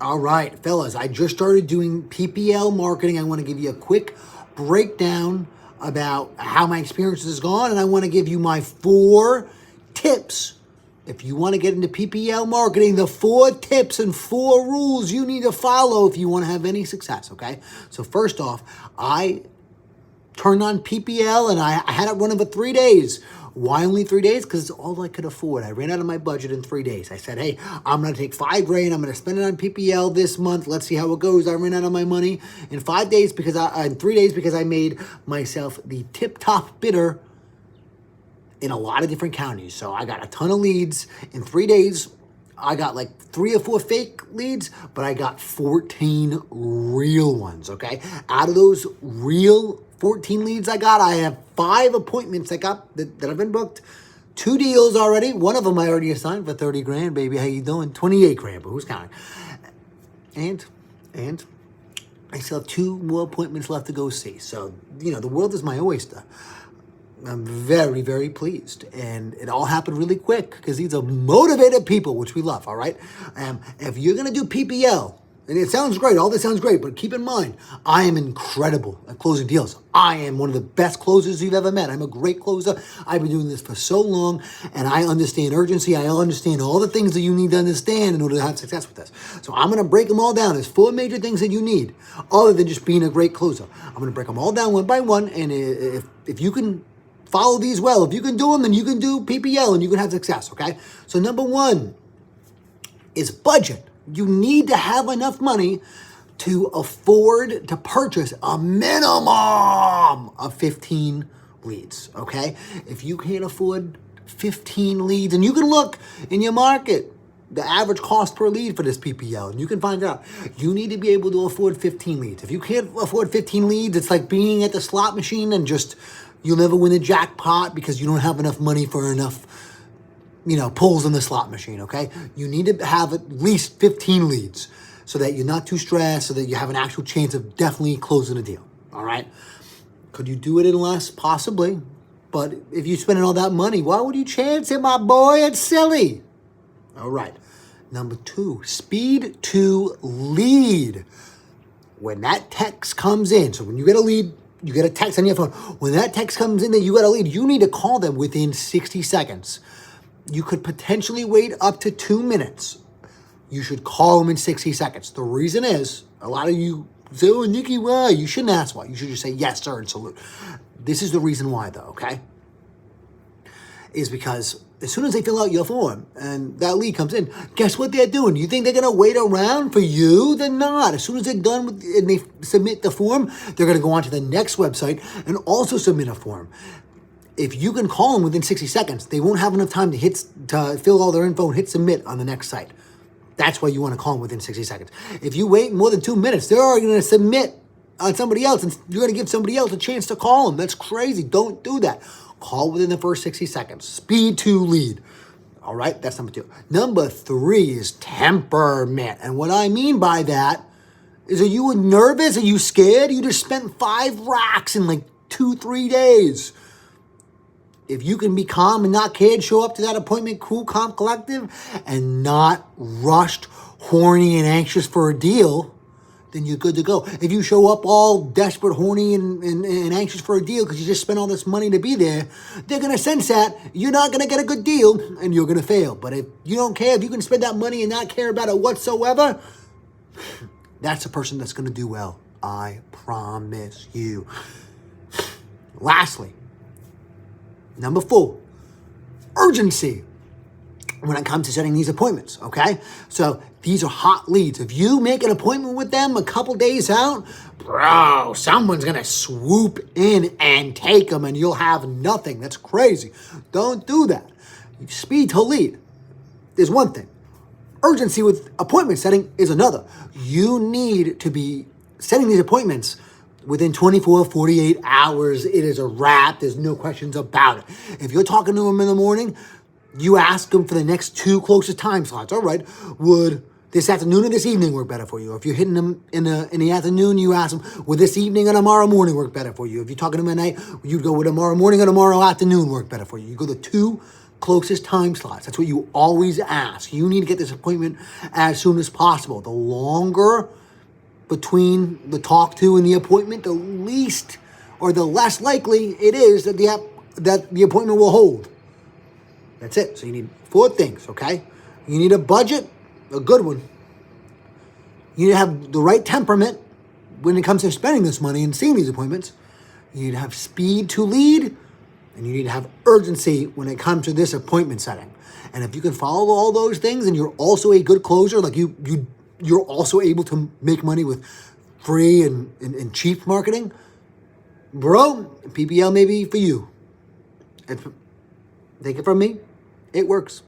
All right, fellas, I just started doing PPL marketing. I want to give you a quick breakdown about how my experience has gone, and I want to give you my 4 tips. If you want to get into PPL marketing, the 4 tips and 4 rules you need to follow if you want to have any success, okay? So first off, I turned on PPL and I had it running for 3 days. Why only 3 days? Because it's all I could afford. I ran out of my budget in 3 days. I said, hey, I'm going to take $5 grand. I'm going to spend it on PPL this month. Let's see how it goes. I ran out of my money in 5 days in 3 days because I made myself the tip-top bidder in a lot of different counties. So I got a ton of leads in 3 days. I got like 3 or 4 fake leads, but I got 14 real ones, okay? Out of those real 14 leads I got, I have 5 appointments that have been booked. 2 deals already. One of them I already assigned for 30 grand, baby. How you doing? 28 grand, but who's counting? And I still have 2 more appointments left to go see. So, the world is my oyster. I'm very, very pleased. And it all happened really quick because these are motivated people, which we love, all right? If you're going to do PPL, and it sounds great, all this sounds great, but keep in mind, I am incredible at closing deals. I am one of the best closers you've ever met. I'm a great closer. I've been doing this for so long, and I understand urgency. I understand all the things that you need to understand in order to have success with this. So I'm going to break them all down. There's 4 major things that you need, other than just being a great closer. I'm going to break them all down one by one, and if you can follow these well, if you can do them, then you can do PPL, and you can have success, okay? So number 1 is budget. You need to have enough money to afford to purchase a minimum of 15 leads, okay? If you can't afford 15 leads, and you can look in your market, the average cost per lead for this PPL, and you can find out, you need to be able to afford 15 leads. If you can't afford 15 leads, it's like being at the slot machine and you'll never win the jackpot because you don't have enough money for enough pulls in the slot machine, okay? You need to have at least 15 leads so that you're not too stressed, so that you have an actual chance of definitely closing a deal, all right? Could you do it in less? Possibly. But if you're spending all that money, why would you chance it, my boy? It's silly. All right. Number 2, speed to lead. When that text comes in, so when you get a lead, you get a text on your phone. When that text comes in that you got a lead, you need to call them within 60 seconds. You could potentially wait up to 2 minutes. You should call them in 60 seconds. The reason is, a lot of you say, oh, Nikki, why? You shouldn't ask why. You should just say, yes, sir, and salute. This is the reason why, though, okay? Is because as soon as they fill out your form and that lead comes in, guess what they're doing? You think they're going to wait around for you? They're not. As soon as they're done and they submit the form, they're going to go on to the next website and also submit a form. If you can call them within 60 seconds, they won't have enough time to fill all their info and hit submit on the next site. That's why you want to call them within 60 seconds. If you wait more than 2 minutes, they're already going to submit on somebody else, and you're going to give somebody else a chance to call them. That's crazy. Don't do that. Call within the first 60 seconds. Speed to lead. All right, that's number 2. Number 3 is temperament. And what I mean by that is, are you nervous? Are you scared? You just spent 5 racks in like 2-3 days. If you can be calm and not cared, show up to that appointment cool, calm, collective, and not rushed, horny, and anxious for a deal, then you're good to go. If you show up all desperate, horny, and anxious for a deal because you just spent all this money to be there, they're going to sense that you're not going to get a good deal and you're going to fail. But if you don't care, if you can spend that money and not care about it whatsoever, that's a person that's going to do well. I promise you. Lastly, number 4, urgency when it comes to setting these appointments, okay? So these are hot leads. If you make an appointment with them a couple days out, bro, someone's going to swoop in and take them and you'll have nothing. That's crazy. Don't do that. Speed to lead is one thing. Urgency with appointment setting is another. You need to be setting these appointments within 24, 48 hours. It is a wrap. There's no questions about it. If you're talking to them in the morning, you ask them for the next 2 closest time slots. All right, would this afternoon or this evening work better for you? If you're hitting them in the afternoon, you ask them, would this evening or tomorrow morning work better for you? If you're talking to them at night, you'd go, would tomorrow morning or tomorrow afternoon work better for you? You go the 2 closest time slots. That's what you always ask. You need to get this appointment as soon as possible. The longer between the talk to and the appointment, the least or the less likely it is that the appointment will hold. That's it. So you need 4 things, okay? You need a budget, a good one. You need to have the right temperament when it comes to spending this money and seeing these appointments. You need to have speed to lead, and you need to have urgency when it comes to this appointment setting. And if you can follow all those things and you're also a good closer, like you're also able to make money with free and cheap marketing, bro, PPL may be for you. And take it from me, it works.